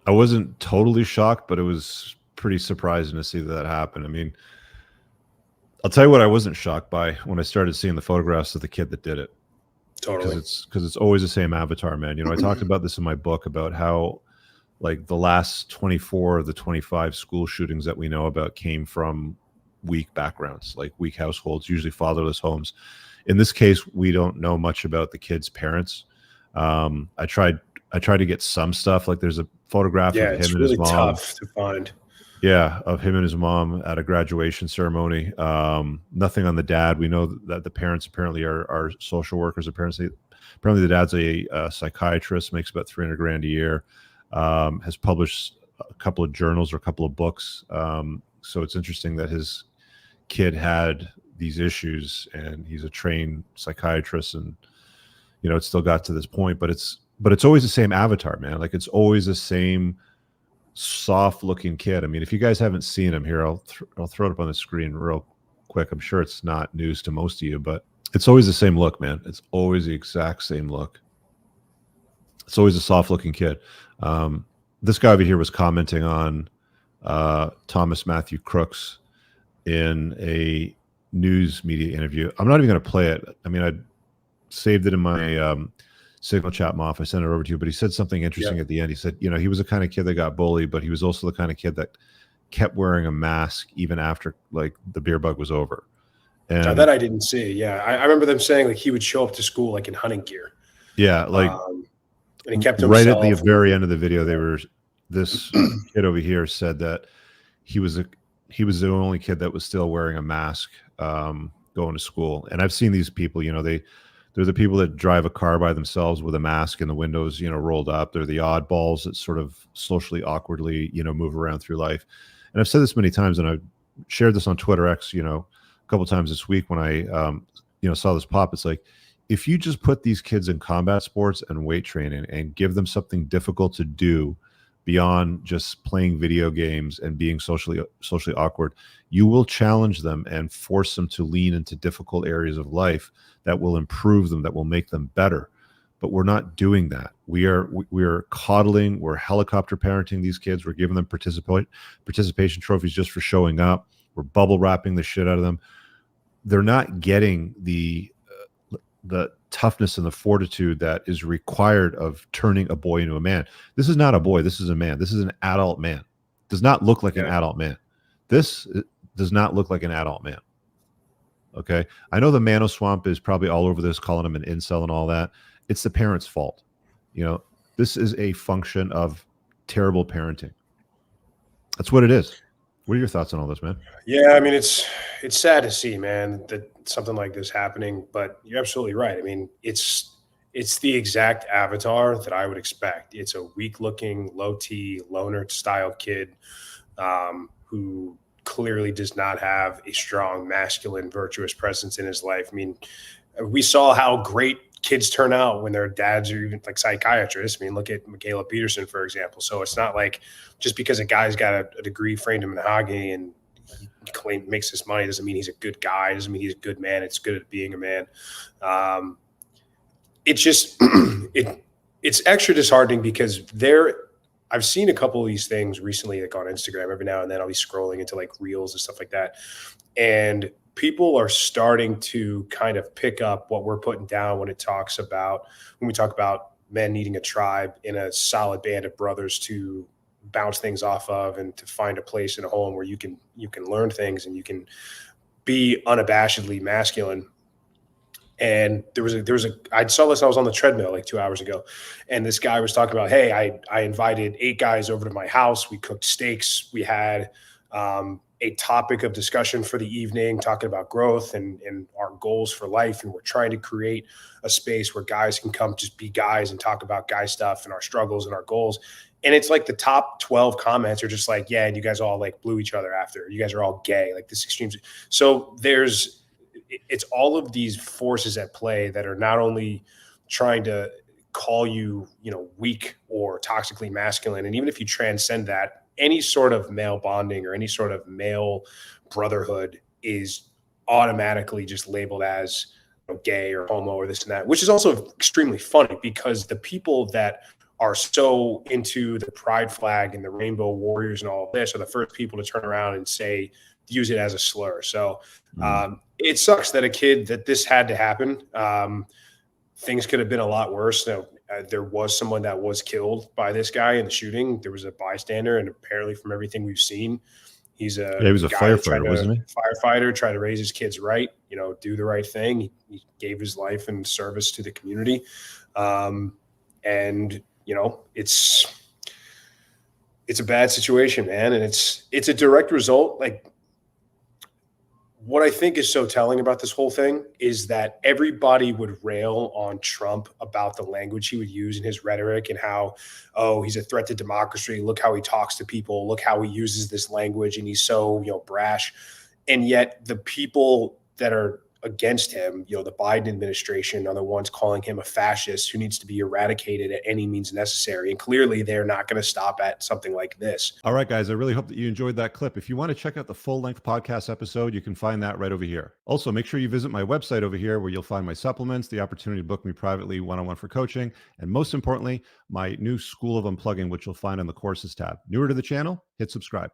I wasn't totally shocked, but it was pretty surprising to see that happen. I mean, I'll tell you what I wasn't shocked by when I started seeing the photographs of the kid that did it, Totally. because it's always the same avatar, man. You know, I talked about this in my book about how like the last 24 of the 25 school shootings that we know about came from weak backgrounds, like weak households, usually fatherless homes. In this case, we don't know much about the kid's parents. I tried to get some stuff. Like there's a photograph Yeah, of him it's and his really mom. tough to find. Yeah, of him and his mom at a graduation ceremony. Nothing on the dad. We know that the parents apparently are social workers. Apparently the dad's a psychiatrist, makes about 300 grand a year. Has published a couple of journals or a couple of books. So it's interesting that his kid had these issues, and he's a trained psychiatrist, and you know, it still got to this point. But it's always the same avatar, man. Like it's always the same soft looking kid. I mean, if you guys haven't seen him here, I'll throw it up on the screen real quick. I'm sure it's not news to most of you, but it's always the same look, man. It's always the exact same look. It's always a soft looking kid. This guy over here was commenting on Thomas Matthew Crooks in a news media interview. I'm not even going to play it. I mean, I saved it in my Signal chat off. I sent it over to you, but he said something interesting at the end. He said, you know, he was the kind of kid that got bullied, but he was also the kind of kid that kept wearing a mask even after like the beer bug was over. And that I didn't see. Yeah, I remember them saying like he would show up to school like in hunting gear. yeah, like And he kept right himself. at the very end of the video, this kid over here said that he was the only kid that was still wearing a mask going to school. And I've seen these people, you know, they're the people that drive a car by themselves with a mask and the windows, you know, rolled up. They're the oddballs that sort of socially awkwardly, you know, move around through life. And I've said this many times, and I've shared this on Twitter X, you know, a couple times this week when I, you know, saw this pop. It's like, if you just put these kids in combat sports and weight training and give them something difficult to do beyond just playing video games and being socially awkward, you will challenge them and force them to lean into difficult areas of life that will improve them, that will make them better. But we're not doing that. We are coddling, we're helicopter parenting these kids. We're giving them participation trophies just for showing up. We're bubble wrapping the shit out of them. They're not getting the toughness and the fortitude that is required of turning a boy into a man. This is not a boy. This is a man. This is an adult man. Does not look like an adult man. This does not look like an adult man. Okay. I know the Mano Swamp is probably all over this, calling him an incel and all that. It's the parents' fault. You know, this is a function of terrible parenting. That's what it is. What are your thoughts on all this, man? Yeah, I mean, it's sad to see, man, that something like this happening. But you're absolutely right. I mean, it's the exact avatar that I would expect. It's a weak-looking, low-T, loner-style kid who clearly does not have a strong, masculine, virtuous presence in his life. I mean, we saw how great kids turn out when their dads are even like psychiatrists. I mean, look at Michaela Peterson, for example. So it's not like just because a guy's got a degree framed in mahogany and he makes this money doesn't mean he's a good guy. Doesn't mean he's a good man. It's good at being a man. It's just it's extra disheartening because I've seen a couple of these things recently, like on Instagram. Every now and then I'll be scrolling into like reels and stuff like that. And people are starting to kind of pick up what we're putting down when we talk about men needing a tribe in a solid band of brothers to bounce things off of and to find a place in a home where you can learn things and you can be unabashedly masculine. And I saw this, I was on the treadmill like 2 hours ago, and this guy was talking about, hey, I invited 8 guys over to my house. We cooked steaks. We had a topic of discussion for the evening, talking about growth and our goals for life. And we're trying to create a space where guys can come just be guys and talk about guy stuff and our struggles and our goals. And it's like the top 12 comments are just like, yeah, and you guys all like blew each other after. You guys are all gay, like this extreme. So it's all of these forces at play that are not only trying to call you, weak or toxically masculine. And even if you transcend that, any sort of male bonding or any sort of male brotherhood is automatically just labeled as gay or homo or this and that, which is also extremely funny because the people that are so into the pride flag and the rainbow warriors and all of this are the first people to turn around and use it as a slur. So it sucks that a kid that this had to happen. Things could have been a lot worse. There was someone that was killed by this guy in the shooting. There was a bystander, and apparently from everything we've seen, he's he was a firefighter, wasn't he? Firefighter, try to raise his kids right, do the right thing. He gave his life in service to the community. And it's a bad situation, man. And it's a direct result. Like, what I think is so telling about this whole thing is that everybody would rail on Trump about the language he would use in his rhetoric and how, oh, he's a threat to democracy. Look how he talks to people. Look how he uses this language. And he's so, brash. And yet the people that are against him, the Biden administration, are the ones calling him a fascist who needs to be eradicated at any means necessary. And clearly they're not going to stop at something like this. All right, guys, I really hope that you enjoyed that clip. If you want to check out the full-length podcast episode, you can find that right over here. Also, make sure you visit my website over here where you'll find my supplements, the opportunity to book me privately one-on-one for coaching, and most importantly, my new School of Unplugging, which you'll find on the courses tab. Newer to the channel, hit subscribe.